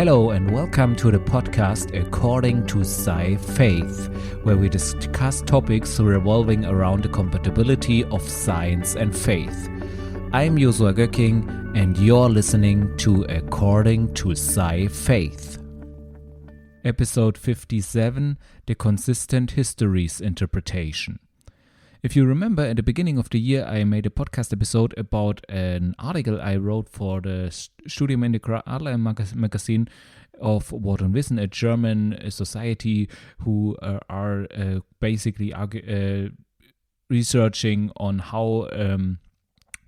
Hello and welcome to the podcast According to Sci-Faith, where we discuss topics revolving around the compatibility of science and faith. I'm Joshua Göcking and you're listening to According to Sci-Faith. Episode 57, The Consistent-Histories-Interpretation. If you remember, at the beginning of the year, I made a podcast episode about an article I wrote for the Studium in the Adler magazine of Wort und Wissen, a German society who are basically researching on how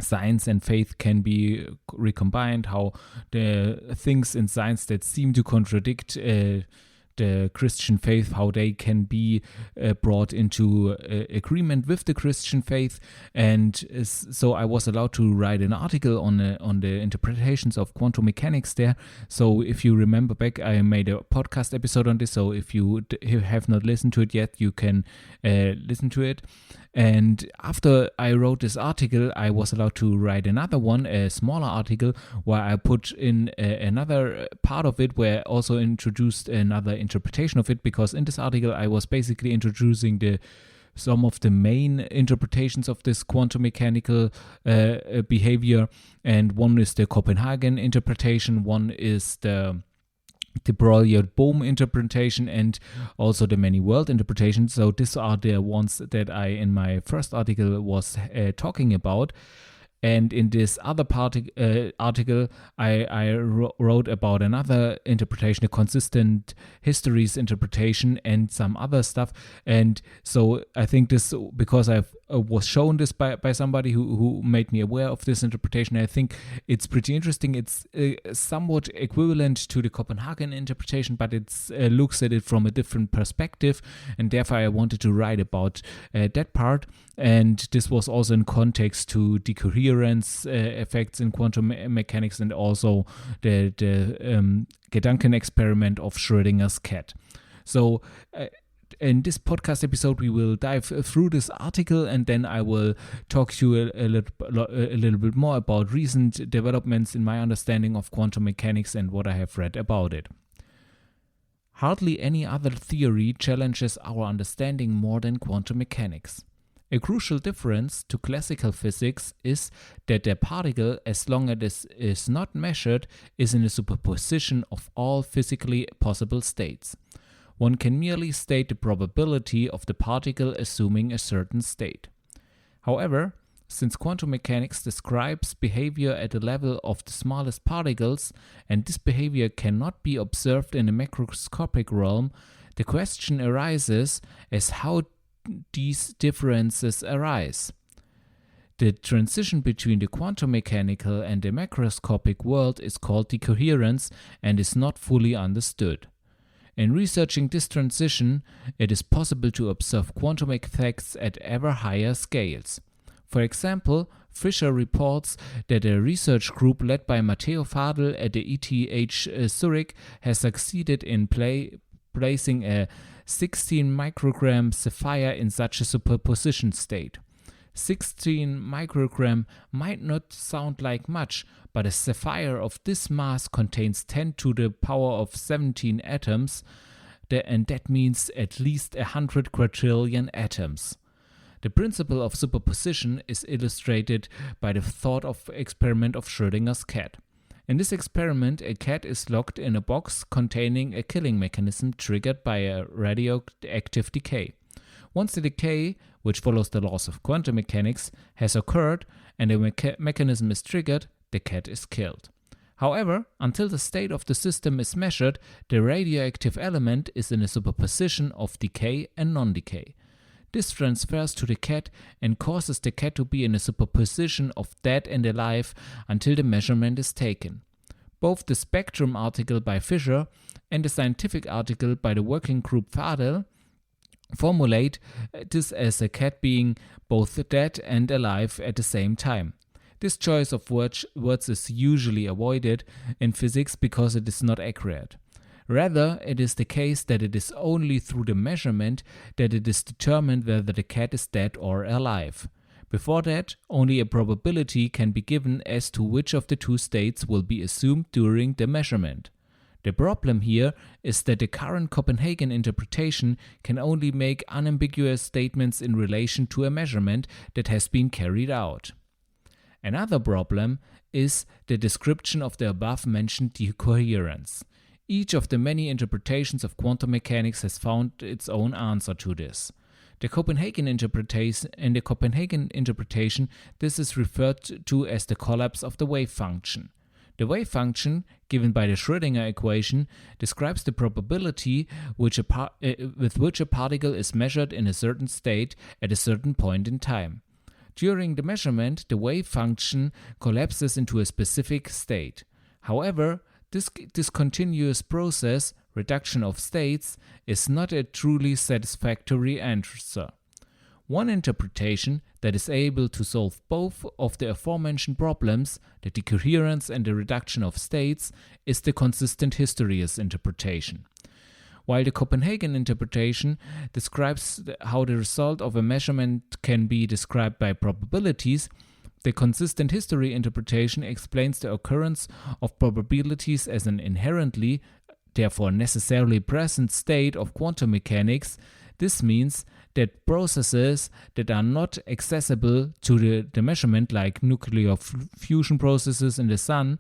science and faith can be recombined, how the things in science that seem to contradict the Christian faith, how they can be brought into agreement with the Christian faith. And so I was allowed to write an article on the interpretations of quantum mechanics there. So if you remember back, I made a podcast episode on this. So if you have not listened to it yet, you can listen to it. And after I wrote this article, I was allowed to write another one, a smaller article, where I put in another part of it, where I also introduced another interpretation of it, because in this article I was basically introducing some of the main interpretations of this quantum mechanical behavior. And one is the Copenhagen interpretation, one is the Broglie-Bohm interpretation, and also the many-world interpretation. So these are the ones that I, in my first article, was talking about. And in this other article, I wrote about another interpretation, a Consistent-Histories-Interpretation, and some other stuff. And so I think this, because I was shown this by somebody who made me aware of this interpretation, I think it's pretty interesting. It's somewhat equivalent to the Copenhagen interpretation, but it looks at it from a different perspective. And therefore, I wanted to write about that part. And this was also in context to decoherence effects in quantum mechanics, and also the Gedankenexperiment of Schrödinger's cat. So in this podcast episode, we will dive through this article, and then I will talk to you a little bit more about recent developments in my understanding of quantum mechanics and what I have read about it. Hardly any other theory challenges our understanding more than quantum mechanics. A crucial difference to classical physics is that the particle, as long as it is not measured, is in a superposition of all physically possible states. One can merely state the probability of the particle assuming a certain state. However, since quantum mechanics describes behavior at the level of the smallest particles, and this behavior cannot be observed in the macroscopic realm, the question arises as how these differences arise. The transition between the quantum mechanical and the macroscopic world is called decoherence and is not fully understood. In researching this transition, it is possible to observe quantum effects at ever higher scales. For example, Fischer reports that a research group led by Matteo Fadel at the ETH Zurich has succeeded in placing a 16 microgram sapphire in such a superposition state. 16 microgram might not sound like much, but a sapphire of this mass contains 10 to the power of 17 atoms, and that means at least 100 quadrillion atoms. The principle of superposition is illustrated by the thought-experiment of Schrödinger's cat. In this experiment, a cat is locked in a box containing a killing mechanism triggered by a radioactive decay. Once the decay, which follows the laws of quantum mechanics, has occurred and the mechanism is triggered, the cat is killed. However, until the state of the system is measured, the radioactive element is in a superposition of decay and non-decay. This transfers to the cat and causes the cat to be in a superposition of dead and alive until the measurement is taken. Both the spectrum article by Fischer and the scientific article by the working group Fadel formulate this as a cat being both dead and alive at the same time. This choice of words is usually avoided in physics because it is not accurate. Rather, it is the case that it is only through the measurement that it is determined whether the cat is dead or alive. Before that, only a probability can be given as to which of the two states will be assumed during the measurement. The problem here is that the current Copenhagen interpretation can only make unambiguous statements in relation to a measurement that has been carried out. Another problem is the description of the above-mentioned decoherence. Each of the many interpretations of quantum mechanics has found its own answer to this. In the Copenhagen interpretation, this is referred to as the collapse of the wave function. The wave function, given by the Schrödinger equation, describes the probability with which a particle is measured in a certain state at a certain point in time. During the measurement, the wave function collapses into a specific state. However, this continuous process, reduction of states, is not a truly satisfactory answer. One interpretation that is able to solve both of the aforementioned problems, the decoherence and the reduction of states, is the Consistent-Histories-Interpretation. While the Copenhagen interpretation describes how the result of a measurement can be described by probabilities, the consistent history interpretation explains the occurrence of probabilities as an inherently, therefore necessarily present state of quantum mechanics. This means that processes that are not accessible to the measurement, like nuclear fusion processes in the sun,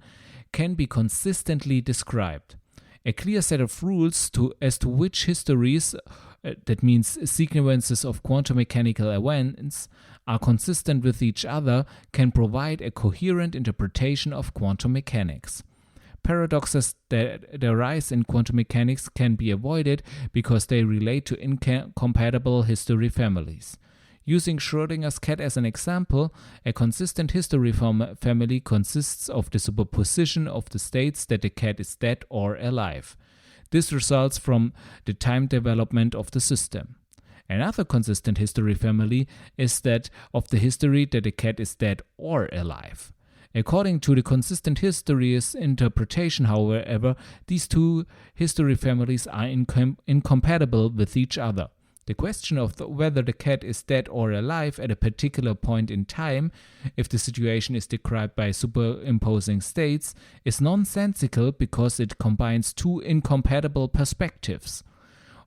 can be consistently described. A clear set of rules as to which histories, that means sequences of quantum mechanical events, are consistent with each other can provide a coherent interpretation of quantum mechanics. Paradoxes that arise in quantum mechanics can be avoided because they relate to incompatible history families. Using Schrödinger's cat as an example, a consistent history family consists of the superposition of the states that the cat is dead or alive. This results from the time development of the system. Another consistent history family is that of the history that the cat is dead or alive. According to the consistent histories interpretation, however, these two history families are incompatible with each other. The question of whether the cat is dead or alive at a particular point in time, if the situation is described by superimposing states, is nonsensical because it combines two incompatible perspectives.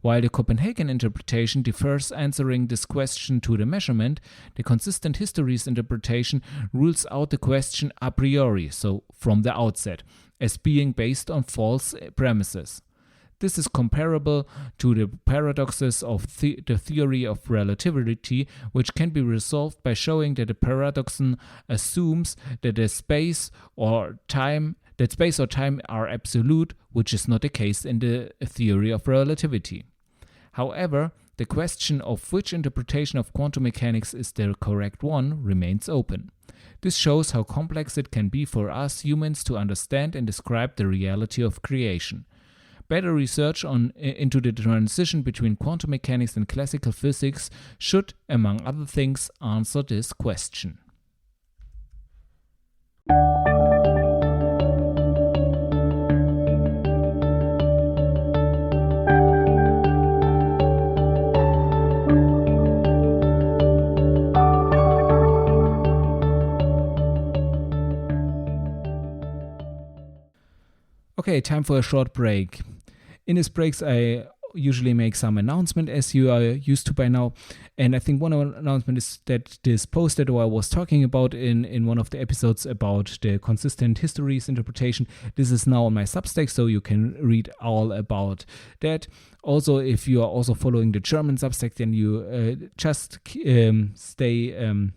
While the Copenhagen interpretation defers answering this question to the measurement, the consistent histories interpretation rules out the question a priori, so from the outset, as being based on false premises. This is comparable to the paradoxes of the theory of relativity, which can be resolved by showing that the paradoxon assumes that space or time are absolute, which is not the case in the theory of relativity. However, the question of which interpretation of quantum mechanics is the correct one remains open. This shows how complex it can be for us humans to understand and describe the reality of creation. Better research into the transition between quantum mechanics and classical physics should, among other things, answer this question. Okay, time for a short break. In these breaks, I usually make some announcement, as you are used to by now. And I think one announcement is that this post that I was talking about in one of the episodes about the consistent histories interpretation, this is now on my Substack, so you can read all about that. Also, if you are also following the German Substack, then you just stay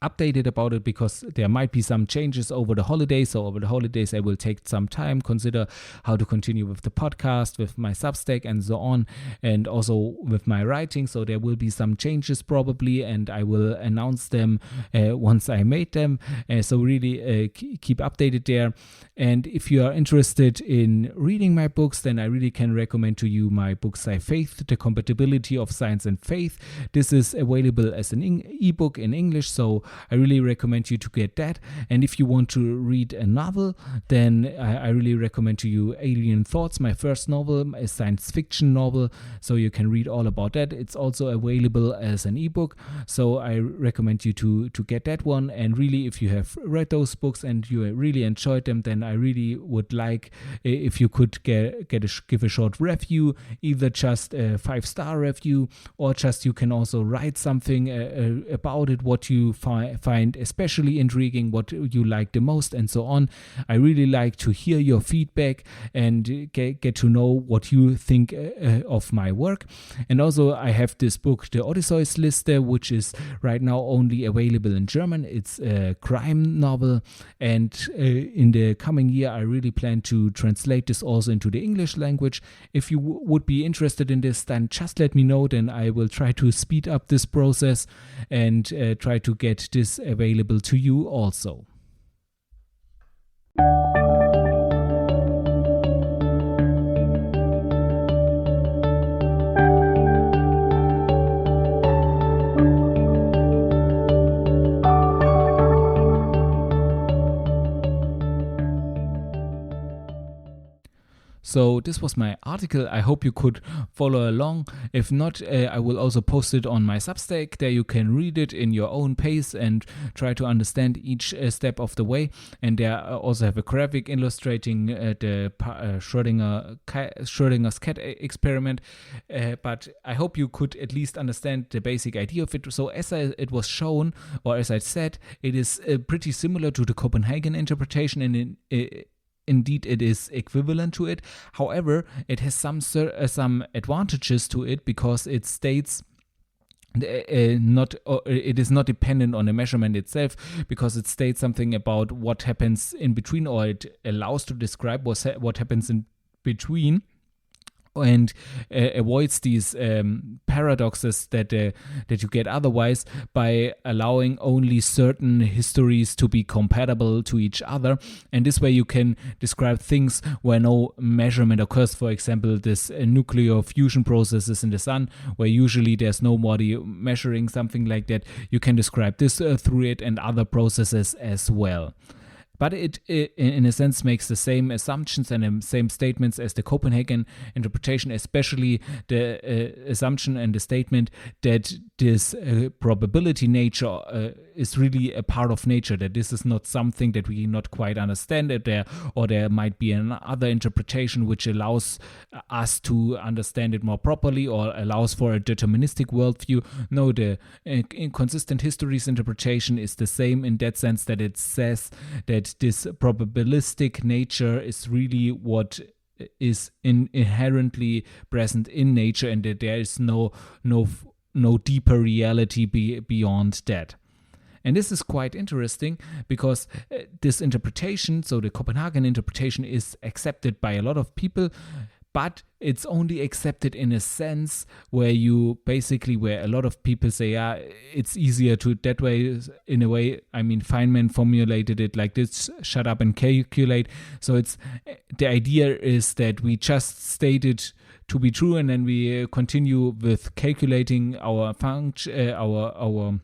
updated about it, because there might be some changes over the holidays. So over the holidays I will take some time, consider how to continue with the podcast, with my Substack and so on, and also with my writing. So there will be some changes probably, and I will announce them once I made them. So really keep updated there. And if you are interested in reading my books, then I really can recommend to you my book Sci-Faith, The Compatibility of Science and Faith. This is available as an ebook in English, so I really recommend you to get that. And if you want to read a novel, then I really recommend to you Alien Thoughts, my first novel, a science fiction novel, so you can read all about that. It's also available as an ebook, so I recommend you to get that one. And really, if you have read those books and you really enjoyed them, then I really would like if you could give a short review, either just a 5-star review, or just you can also write something about it, what you find especially intriguing, what you like the most, and so on. I really like to hear your feedback and get to know what you think of my work. And also I have this book, the Odysseus-Liste, which is right now only available in German. It's a crime novel, and in the coming year I really plan to translate this also into the English language. If you would be interested in this, then just let me know, then I will try to speed up this process and try to get this available to you also. So this was my article. I hope you could follow along. If not, I will also post it on my Substack. There you can read it in your own pace and try to understand each step of the way. And there I also have a graphic illustrating the Schrödinger's cat experiment. But I hope you could at least understand the basic idea of it. So as it was shown, or as I said, it is pretty similar to the Copenhagen interpretation, and indeed it is equivalent to it. However, it has some advantages to it, because it states it is not dependent on the measurement itself, because it states something about what happens in between, or it allows to describe what happens in between, and avoids these paradoxes that you get otherwise, by allowing only certain histories to be compatible to each other. And this way you can describe things where no measurement occurs. For example, this nuclear fusion processes in the sun, where usually there's nobody measuring something like that. You can describe this through it, and other processes as well. But it, in a sense, makes the same assumptions and the same statements as the Copenhagen interpretation, especially the assumption and the statement that this probability nature is really a part of nature, that this is not something that we not quite understand, or there might be another interpretation which allows us to understand it more properly, or allows for a deterministic worldview. No, the inconsistent histories interpretation is the same in that sense, that it says that this probabilistic nature is really what is inherently present in nature, and that there is no deeper reality beyond that. And this is quite interesting, because this interpretation, so the Copenhagen interpretation, is accepted by a lot of people, but it's only accepted in a sense where a lot of people say, it's easier to that way. In a way, I mean, Feynman formulated it like this: shut up and calculate. So it's the idea is that we just state it to be true, and then we continue with calculating our our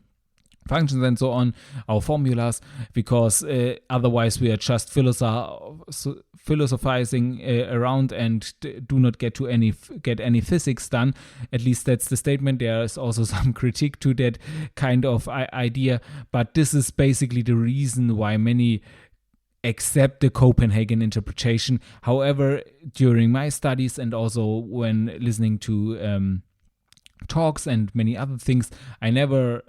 functions and so on, our formulas, because otherwise we are just philosophizing around and do not get any physics done. At least that's the statement. There is also some critique to that kind of idea, but this is basically the reason why many accept the Copenhagen interpretation. However, during my studies, and also when listening to talks and many other things, I never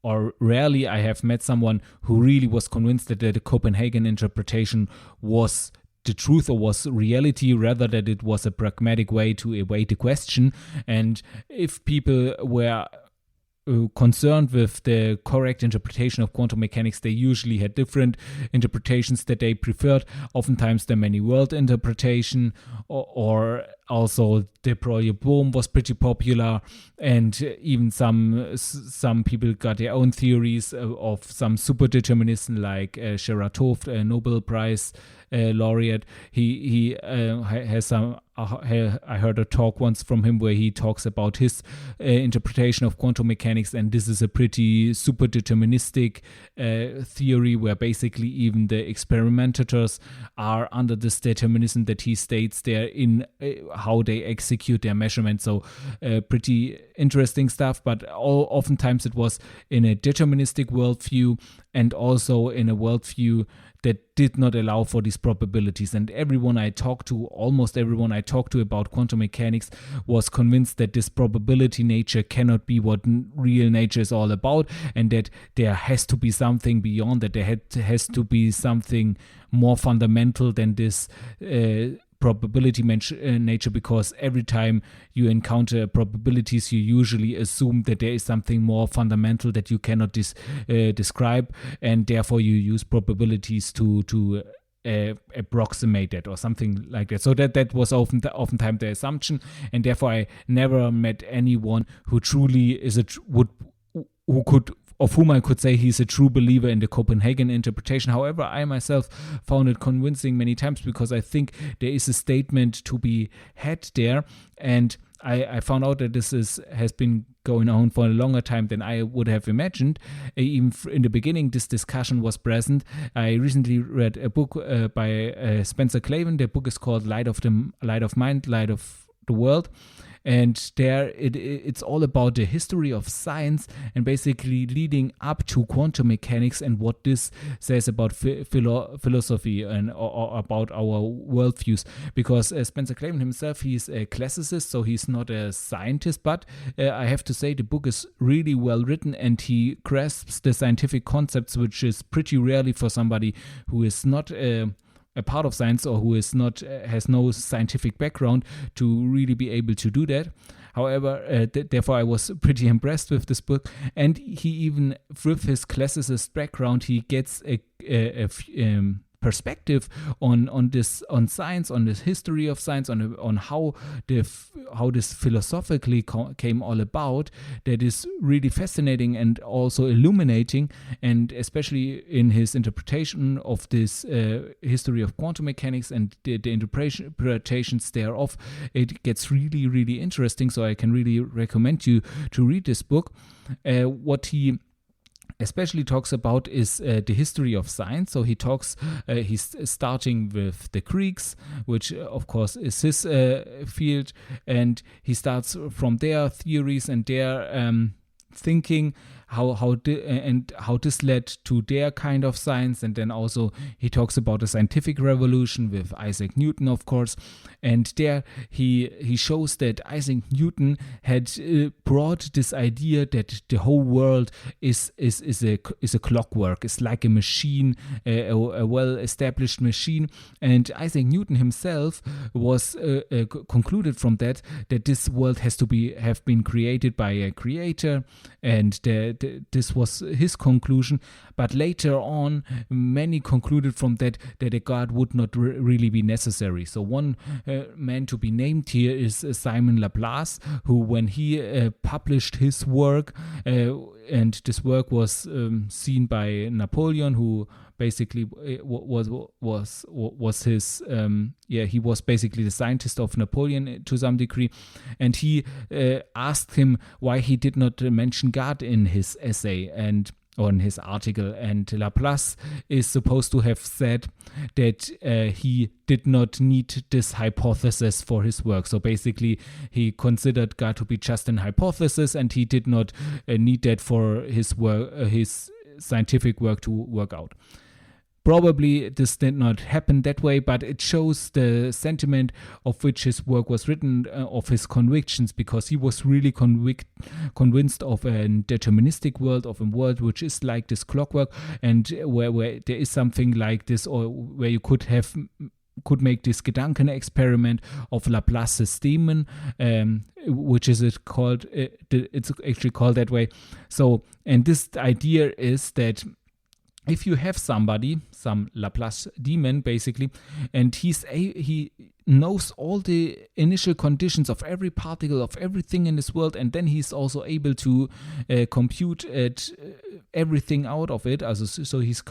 or rarely I have met someone who really was convinced that the Copenhagen interpretation was the truth or was reality, rather that it was a pragmatic way to evade the question. And if people were concerned with the correct interpretation of quantum mechanics, they usually had different interpretations that they preferred, oftentimes the many world interpretation or also the Broglie Bohm was pretty popular, and even some people got their own theories of some superdeterminism, like Gerard Hooft, a Nobel Prize laureate. He has some. I heard a talk once from him where he talks about his interpretation of quantum mechanics, and this is a pretty super deterministic theory where basically even the experimentators are under this determinism that he states there in how they execute their measurements. So pretty interesting stuff, but oftentimes it was in a deterministic worldview and also in a worldview that did not allow for these probabilities. And almost everyone I talked to about quantum mechanics was convinced that this probability nature cannot be what real nature is all about, and that there has to be something beyond that. There has to be something more fundamental than this probability nature, because every time you encounter probabilities, you usually assume that there is something more fundamental that you cannot describe, and therefore you use probabilities to approximate that or something like that. So that was oftentimes the assumption, and therefore I never met anyone who truly of whom I could say he's a true believer in the Copenhagen interpretation. However, I myself found it convincing many times, because I think there is a statement to be had there, and I found out that this has been going on for a longer time than I would have imagined. Even in the beginning, this discussion was present. I recently read a book by Spencer Clavin. The book is called Light of Mind, Light of the World. And there it's all about the history of science and basically leading up to quantum mechanics and what this says about philosophy and or about our worldviews. Because Spencer Clavin himself, he's a classicist, so he's not a scientist, but I have to say the book is really well written, and he grasps the scientific concepts, which is pretty rarely for somebody who is not a part of science or who is not has no scientific background to really be able to do that. However, therefore I was pretty impressed with this book, and he even, with his classicist background, he gets a perspective on science, on the history of science, on how this philosophically came all about, that is really fascinating and also illuminating. And especially in his interpretation of this history of quantum mechanics and the interpretations thereof, it gets really, really interesting. So I can really recommend you to read this book. What he especially talks about is the history of science. So he's starting with the Greeks, which of course is his field, and he starts from their theories and their thinking, how this led to their kind of science. And then also he talks about the scientific revolution with Isaac Newton, of course, and there he shows that Isaac Newton had brought this idea that the whole world is a clockwork, is like a machine, a well-established machine. And Isaac Newton himself was concluded from that this world has to have been created by a creator, and this was his conclusion. But later on, many concluded from that a god would not really be necessary. So one man to be named here is Simon Laplace, who, when he published his work, and this work was seen by Napoleon, who basically was his he was basically the scientist of Napoleon to some degree, and he asked him why he did not mention God in his essay and on his article. And Laplace is supposed to have said that he did not need this hypothesis for his work. So basically he considered God to be just an hypothesis, and he did not need that for his work, his scientific work to work out. Probably this did not happen that way, but it shows the sentiment of which his work was written, of his convictions, because he was really convinced of a deterministic world, of a world which is like this clockwork, and where there is something like this, or where you could make this Gedanken-experiment of Laplace's Systemen, which is it's actually called that way. So, and this idea is that if you have somebody, some Laplace demon basically, and he knows all the initial conditions of every particle, of everything in this world, and then he's also able to compute everything out of it. So he's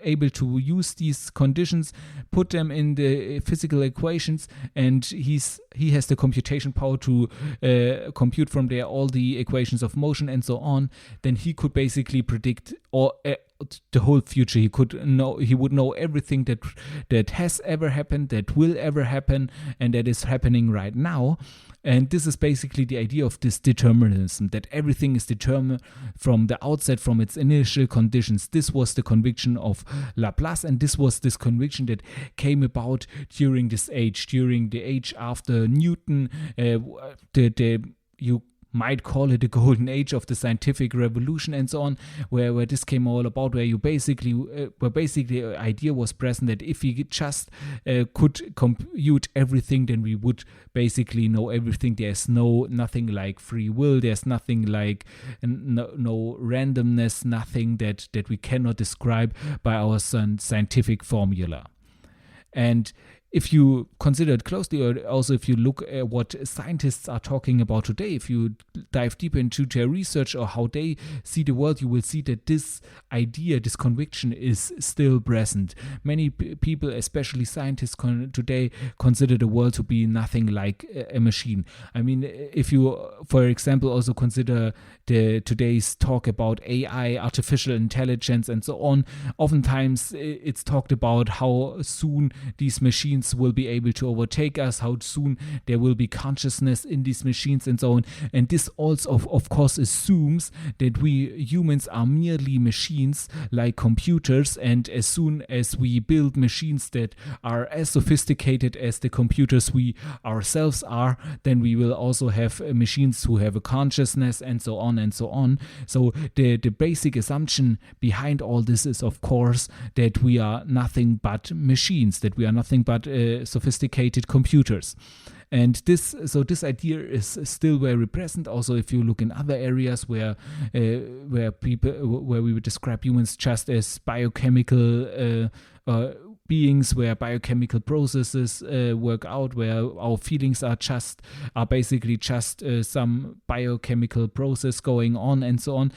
able to use these conditions, put them in the physical equations, and he has the computation power to compute from there all the equations of motion and so on. Then he could basically predict the whole future. He would know everything that has ever happened, that will ever happen, and that is happening right now. And this is basically the idea of this determinism, that everything is determined from the outset, from its initial conditions. This was the conviction of Laplace, and this was this conviction that came about during this age, during the age after Newton. You might call it the golden age of the scientific revolution and so on, where this came all about, where basically the idea was present that if we just could compute everything, then we would basically know everything. There's nothing like free will. There's nothing like no randomness, nothing that we cannot describe by our scientific formula. And if you consider it closely, or also if you look at what scientists are talking about today, if you dive deeper into their research or how they see the world, you will see that this idea, this conviction is still present. Many people, especially scientists today, consider the world to be nothing like a machine. I mean, if you, for example, also consider today's talk about AI, artificial intelligence, and so on, oftentimes it's talked about how soon these machines will be able to overtake us, how soon there will be consciousness in these machines and so on. And this also, of course, assumes that we humans are merely machines like computers, and as soon as we build machines that are as sophisticated as the computers we ourselves are, then we will also have machines who have a consciousness and so on and so on. So the basic assumption behind all this is, of course, that we are nothing but machines, that we are nothing but sophisticated computers. And this idea is still very present. Also, if you look in other areas where we would describe humans just as biochemical beings, where biochemical processes work out, where our feelings are basically just some biochemical process going on and so on.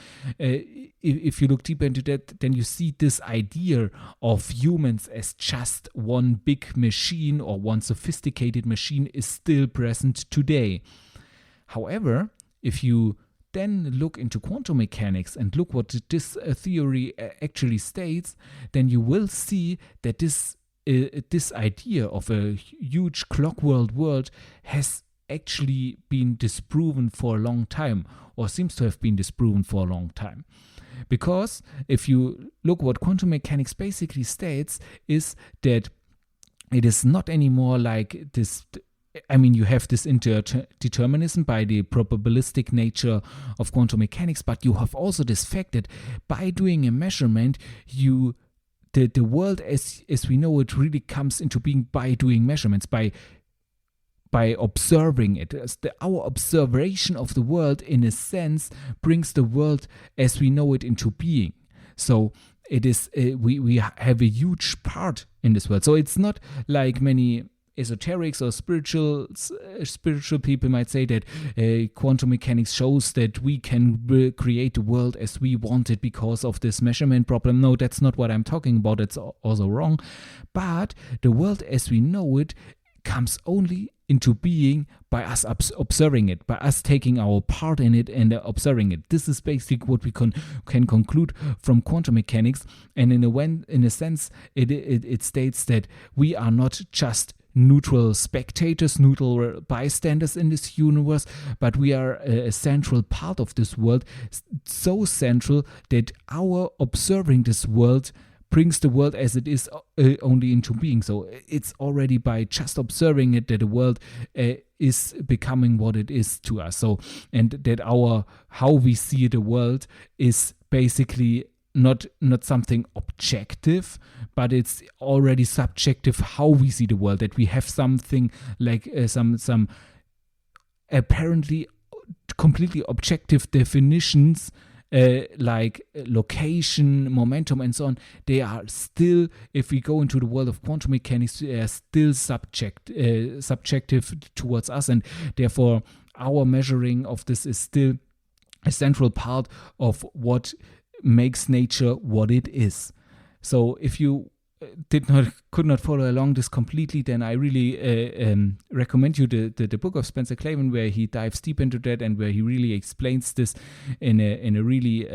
If you look deeper into that, then you see this idea of humans as just one big machine or one sophisticated machine is still present today. However, if you then look into quantum mechanics and look what this theory actually states, then you will see that this idea of a huge clockwork world has actually been disproven for a long time, or seems to have been disproven for a long time. Because if you look what quantum mechanics basically states is that it is not anymore like this. I mean, you have this interdeterminism by the probabilistic nature of quantum mechanics, but you have also this fact that by doing a measurement, the world as we know it really comes into being by doing measurements, by observing it. Our observation of the world, in a sense, brings the world as we know it into being. So it is we have a huge part in this world. So it's not like many esoterics or spiritual people might say that quantum mechanics shows that we can create the world as we want it because of this measurement problem. No, that's not what I'm talking about. That's also wrong. But the world as we know it comes only into being by us observing it, by us taking our part in it and observing it. This is basically what we can conclude from quantum mechanics. And in a sense, it states that we are not just neutral spectators, neutral bystanders in this universe, but we are a central part of this world, so central that our observing this world brings the world as it is only into being. So it's already by just observing it that the world is becoming what it is to us. So, and that how we see the world is basically not something objective, but it's already subjective how we see the world, that we have something like some apparently completely objective definitions like location, momentum, and so on, they are still, if we go into the world of quantum mechanics, they are still subjective towards us, and therefore our measuring of this is still a central part of what makes nature what it is. So if you could not follow along this completely, then I really recommend you the book of Spencer Clavin, where he dives deep into that and where he really explains this in a really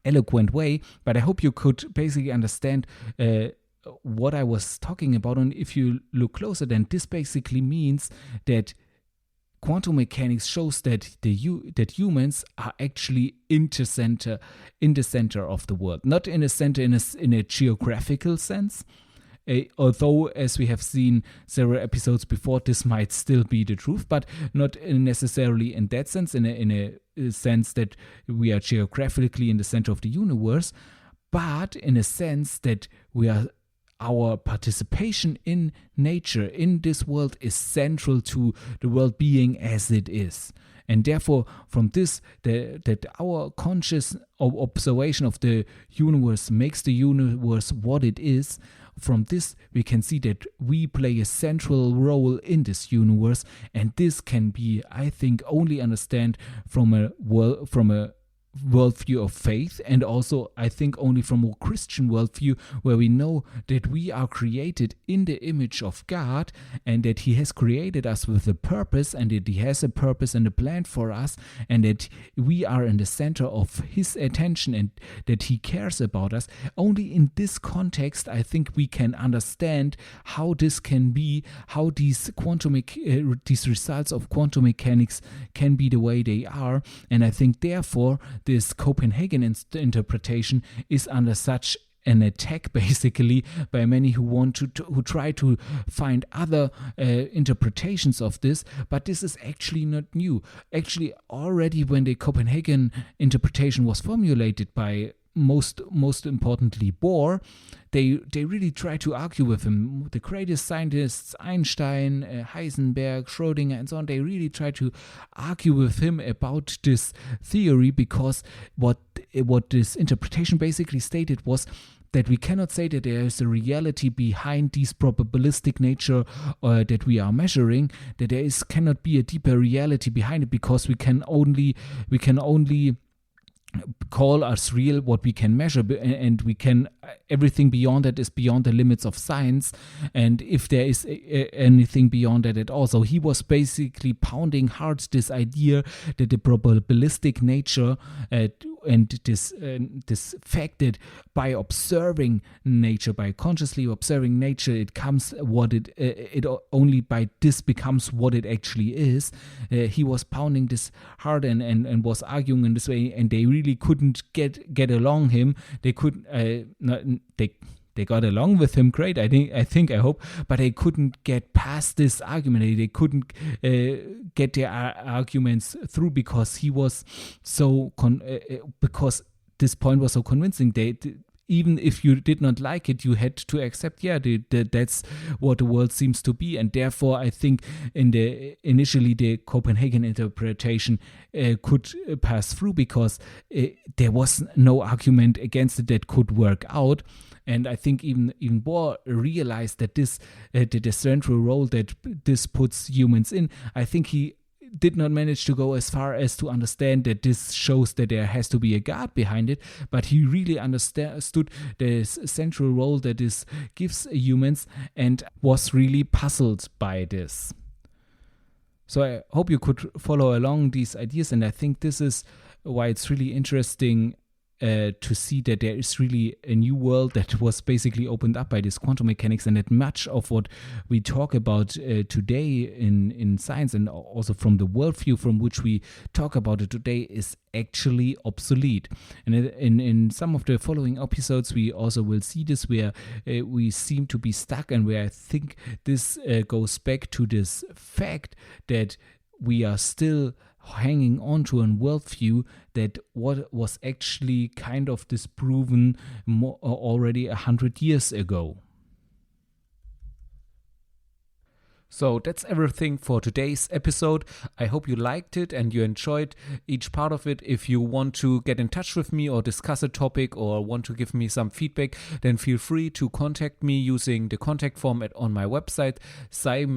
eloquent way. But I hope you could basically understand what I was talking about. And if you look closer, then this basically means that quantum mechanics shows that that humans are actually in the center of the world, not in a center in a geographical sense. Although, as we have seen several episodes before, this might still be the truth, but not necessarily in that sense, in a sense that we are geographically in the center of the universe, but in a sense that our participation in nature, in this world, is central to the world being as it is. And therefore, from this, that our conscious observation of the universe makes the universe what it is, from this we can see that we play a central role in this universe, and this can be, I think, only understand from a worldview of faith, and also I think only from a Christian worldview, where we know that we are created in the image of God, and that He has created us with a purpose, and that He has a purpose and a plan for us, and that we are in the center of His attention, and that He cares about us. Only in this context, I think we can understand how this can be, how these results of quantum mechanics can be the way they are. And I think therefore this Copenhagen interpretation is under such an attack, basically, by many who try to find other interpretations of this. But this is actually not new. Actually, already when the Copenhagen interpretation was formulated by most importantly Bohr, they really try to argue with him. The greatest scientists, Einstein, Heisenberg, Schrödinger, and so on, they really try to argue with him about this theory, because what this interpretation basically stated was that we cannot say that there is a reality behind these probabilistic nature that we are measuring, that there cannot be a deeper reality behind it, because we can only call us real what we can measure, and we can, everything beyond that is beyond the limits of science, and if there is anything beyond that at all. So he was basically pounding hard this idea that the probabilistic nature and this fact that by observing nature, by consciously observing nature, it comes what it only by this becomes what it actually is. He was pounding this hard and was arguing in this way, and they really couldn't get along him. They could they got along with him great, I hope, but they couldn't get past this argument. They couldn't get their arguments through, because he was so because this point was so convincing. Even if you did not like it, you had to accept, that's what the world seems to be. And therefore, I think initially the Copenhagen interpretation could pass through, because there was no argument against it that could work out. And I think even Bohr realized that the central role that this puts humans in, I think he did not manage to go as far as to understand that this shows that there has to be a God behind it, but he really understood the central role that this gives humans, and was really puzzled by this. So I hope you could follow along these ideas, and I think this is why it's really interesting to see that there is really a new world that was basically opened up by this quantum mechanics, and that much of what we talk about today in science, and also from the worldview from which we talk about it today, is actually obsolete. And in some of the following episodes, we also will see this, where we seem to be stuck, and where I think this goes back to this fact that we are still hanging on to a worldview that what was actually kind of disproven already 100 years ago. So that's everything for today's episode. I hope you liked it and you enjoyed each part of it. If you want to get in touch with me or discuss a topic or want to give me some feedback, then feel free to contact me using the contact form on my website, sci-faith.de/en.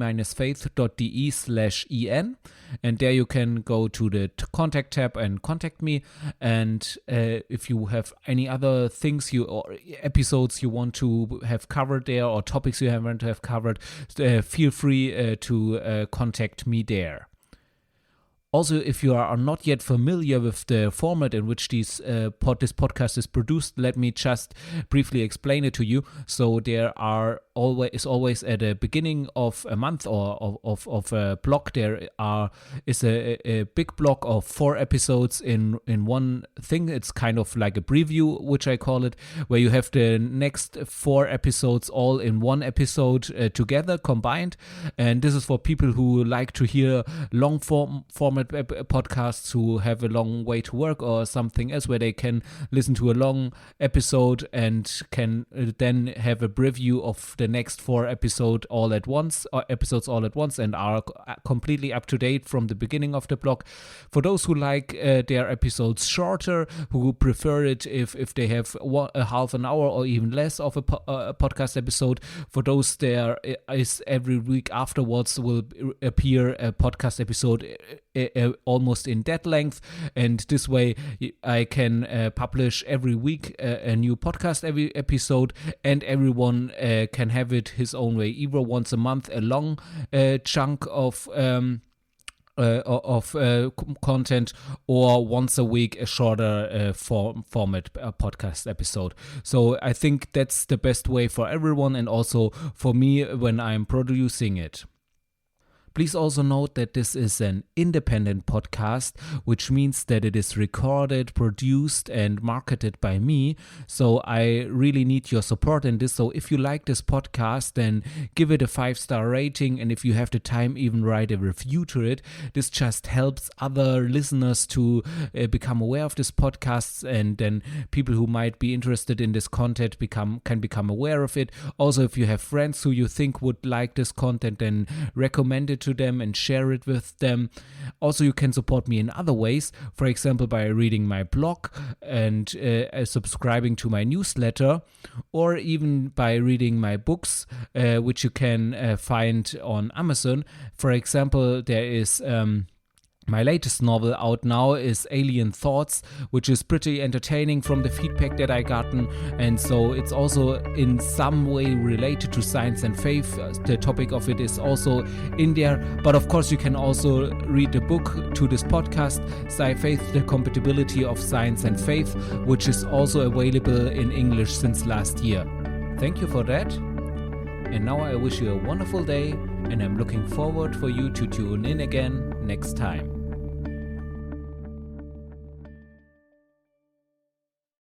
And there you can go to the contact tab and contact me. And if you have any other things or episodes you want to have covered there or topics you want to have covered, feel free to contact me there. Also, if you are not yet familiar with the format in which this podcast is produced, let me just briefly explain it to you. So there is always at the beginning of a month or of a block, there is a big block of 4 episodes in one thing. It's kind of like a preview, which I call it, where you have the next 4 episodes all in one episode together, combined. And this is for people who like to hear long format podcasts, who have a long way to work or something else, where they can listen to a long episode and can then have a preview of the next 4 episodes all at once, and are completely up to date from the beginning of the block. For those who like their episodes shorter, who prefer it if they have a half an hour or even less of a podcast episode, for those there is every week afterwards will appear a podcast episode almost in that length, and this way I can publish every week a new podcast every episode, and everyone can have it his own way, either once a month a long chunk of content, or once a week a shorter format podcast episode. So I think that's the best way for everyone, and also for me when I'm producing it. Please also note that this is an independent podcast, which means that it is recorded, produced, and marketed by me. So I really need your support in this. So if you like this podcast, then give it a 5-star rating. And if you have the time, even write a review to it. This just helps other listeners to become aware of this podcast. And then people who might be interested in this content can become aware of it. Also, if you have friends who you think would like this content, then recommend it to them and share it with them. Also, you can support me in other ways, for example by reading my blog and subscribing to my newsletter, or even by reading my books, which you can find on Amazon. For example, there is my latest novel out now is Alien Thoughts, which is pretty entertaining from the feedback that I gotten, and so it's also in some way related to science and faith. The topic of it is also in there, but of course you can also read the book to this podcast, Sci-Faith, The Compatibility of Science and Faith, which is also available in English since last year. Thank you for that, and now I wish you a wonderful day, and I'm looking forward for you to tune in again next time.